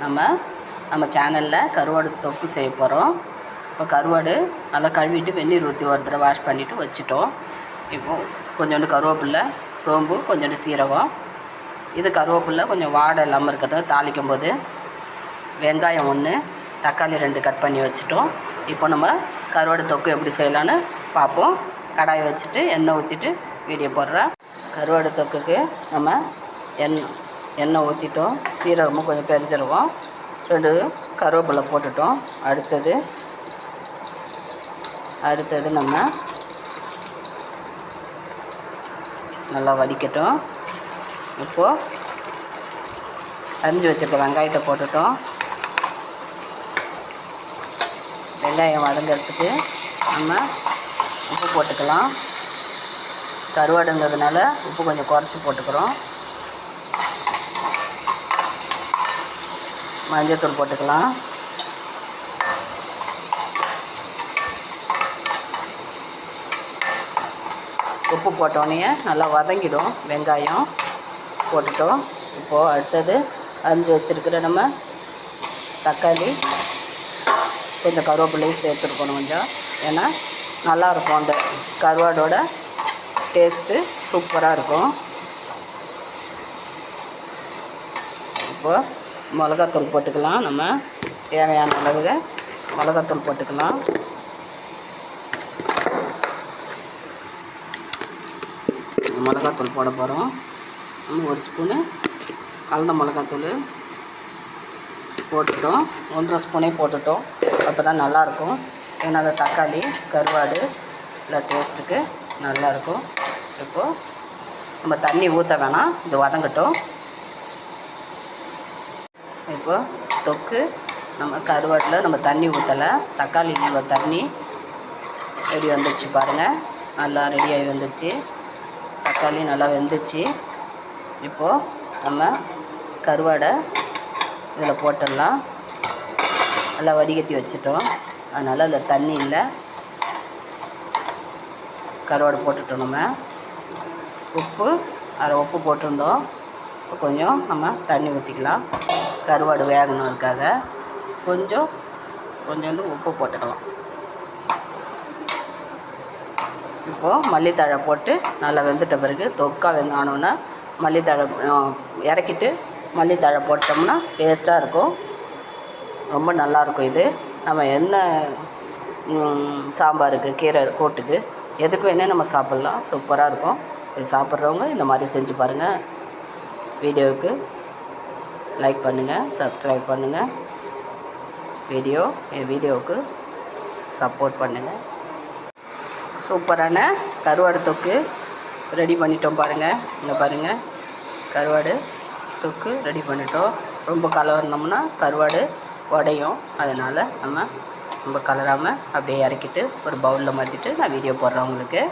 நம்ம சேனலில் கருவாடு தொக்கு செய்ய போகிறோம். இப்போ கருவாடு நல்லா கழுவிட்டு வெந்நீர் ஊற்றி ஒரு தடவை வாஷ் பண்ணிவிட்டு வச்சுட்டோம். இப்போது கொஞ்சோண்டு கருவேப்பில்லை, சோம்பு, கொஞ்சோண்டு சீரகம். இது கருவேப்பில்லை கொஞ்சம் வாடை இல்லாமல் இருக்கிறது தாளிக்கும் போது. வெங்காயம் 1, தக்காளி 2 கட் பண்ணி வச்சுட்டோம். இப்போ நம்ம கருவாடு தொக்கு எப்படி செய்யலான்னு பார்ப்போம். கடாயை வச்சுட்டு எண்ணெய் ஊற்றிட்டு வீடியோ போடுறேன். கருவாடு தொக்குக்கு நம்ம எண்ணெய் ஊற்றிட்டோம். சீரகமும் கொஞ்சம் பெருஞ்சிருவோம். 2 கருவேப்பிலை போட்டுட்டோம். அடுத்தது நம்ம நல்லா வடிக்கட்டும். இப்போது அரிஞ்சு வச்சுருக்க வெங்காயத்தை போட்டுட்டோம். வெங்காயம் வதங்கிறதுக்கு நம்ம உப்பு போட்டுக்கலாம். கருவாடுங்கிறதுனால உப்பு கொஞ்சம் குறைச்சி போட்டுக்கிறோம். மஞ்சள்தூள் போட்டுக்கலாம். உப்பு போட்டோடனே நல்லா வதங்கிடும். வெங்காயம் போட்டுட்டோம். இப்போது அடுத்தது அரிஞ்சு வச்சுருக்கிற நம்ம தக்காளி கொஞ்சம் கருவேப்பிலையும் சேர்த்துருக்கணும் கொஞ்சம். ஏன்னா நல்லாயிருக்கும், அந்த கருவாடோட டேஸ்ட்டு சூப்பராக இருக்கும். இப்போது மிளகாத்தூள் போட்டுக்கலாம். நம்ம தேவையான அளவு மிளகாத்தூள் போட்டுக்கலாம். மிளகாத்தூள் போட போகிறோம். 1 ஸ்பூனு கலந்த மிளகாத்தூள் போட்டுட்டோம். 1.5 ஸ்பூனே போட்டுட்டோம். அப்போ தான் நல்லாயிருக்கும். ஏன்னா அந்த தக்காளி கருவாடு இல்லை டேஸ்ட்டுக்கு நல்லாயிருக்கும். இப்போது நம்ம தண்ணி ஊற்ற வேணாம், இது வதங்கட்டும். இப்போ தொக்கு நம்ம கருவாட்டில் நம்ம தண்ணி ஊற்றலை, தக்காளியில் தண்ணி ரெடி வந்துச்சு பாருங்கள். நல்லா ரெடியாகி வந்துச்சு. தக்காளி நல்லா வெந்துச்சு. இப்போது நம்ம கருவாடை இதில் போட்டுடலாம். நல்லா வடிகட்டி வச்சுட்டோம், அதனால் அதில் தண்ணி இல்லை. கருவாடு போட்டுட்டோம். நம்ம உப்பு போட்டிருந்தோம். இப்போ கொஞ்சம் நம்ம தண்ணி ஊற்றிக்கலாம். கருவாடு வேகணுன்றதுக்காக கொஞ்சோண்டு உப்பு போட்டுக்கலாம். இப்போது மல்லித்தழை போட்டு நல்லா வெந்துட்ட பிறகு தொக்கா வெந்தானோன்னா மல்லித்தழை இறக்கிட்டு மல்லித்தழை போட்டோம்னா டேஸ்ட்டாக இருக்கும். ரொம்ப நல்லாயிருக்கும். இது நம்ம என்ன சாம்பாருக்கு, கீரை கூட்டுக்கு, எதுக்கு வேணால் நம்ம சாப்பிட்லாம். சூப்பராக இருக்கும். இது சாப்பிட்றவங்க இந்த மாதிரி செஞ்சு பாருங்கள். லைக் பண்ணுங்கள், சப்ஸ்கிரைப் பண்ணுங்கள். என் வீடியோவுக்கு சப்போர்ட் பண்ணுங்கள். சூப்பரான கருவாடு தொக்கு ரெடி பண்ணிட்டோம் பாருங்கள். இங்கே பாருங்கள், கருவாடு தொக்கு ரெடி பண்ணிட்டோம். ரொம்ப கலர்னோம்னா கருவாடு உடையும். அதனால் நம்ம ரொம்ப கலராமல் அப்படியே இறக்கிட்டு ஒரு பவுலில் மாற்றிட்டு நான் வீடியோ போடுறேன் உங்களுக்கு.